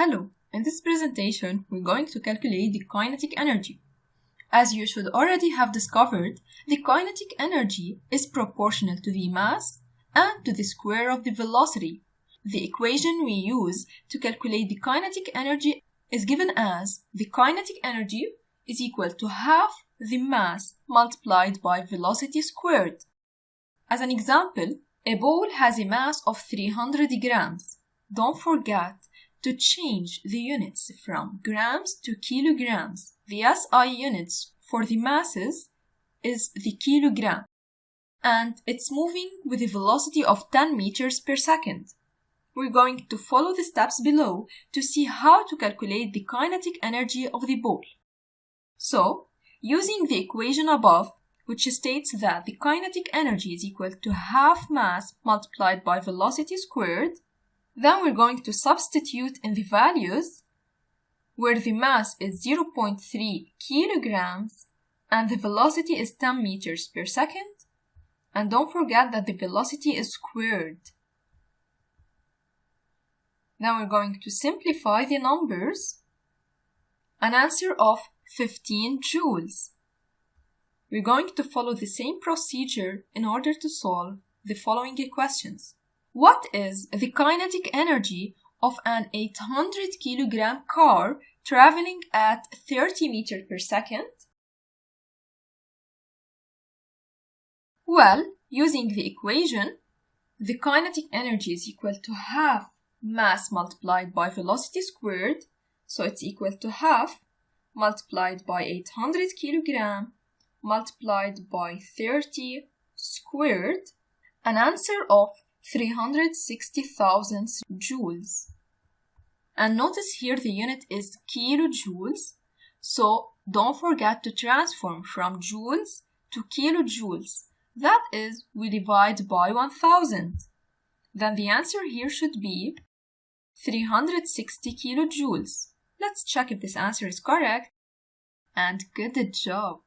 Hello, in this presentation we're going to calculate the kinetic energy. As you should already have discovered, the kinetic energy is proportional to the mass and to the square of the velocity. The equation we use to calculate the kinetic energy is given as the kinetic energy is equal to half the mass multiplied by velocity squared. As an example, a ball has a mass of 300 grams. Don't forget to change the units from grams to kilograms. The SI units for the masses is the kilogram, and it's moving with a velocity of 10 meters per second. We're going to follow the steps below to see how to calculate the kinetic energy of the ball. So, using the equation above, which states that the kinetic energy is equal to half mass multiplied by velocity squared, then we're going to substitute in the values where the mass is 0.3 kilograms and the velocity is 10 meters per second. And don't forget that the velocity is squared. Now we're going to simplify the numbers. An answer of 15 joules. We're going to follow the same procedure in order to solve the following questions. What is the kinetic energy of an 800 kilogram car traveling at 30 meters per second? Well, using the equation, the kinetic energy is equal to half mass multiplied by velocity squared, so it's equal to half multiplied by 800 kilogram multiplied by 30 squared, an answer of 360,000 joules. And notice here the unit is kilojoules, so don't forget to transform from joules to kilojoules. That is, we divide by 1000. Then the answer here should be 360 kilojoules. Let's check if this answer is correct. And good job!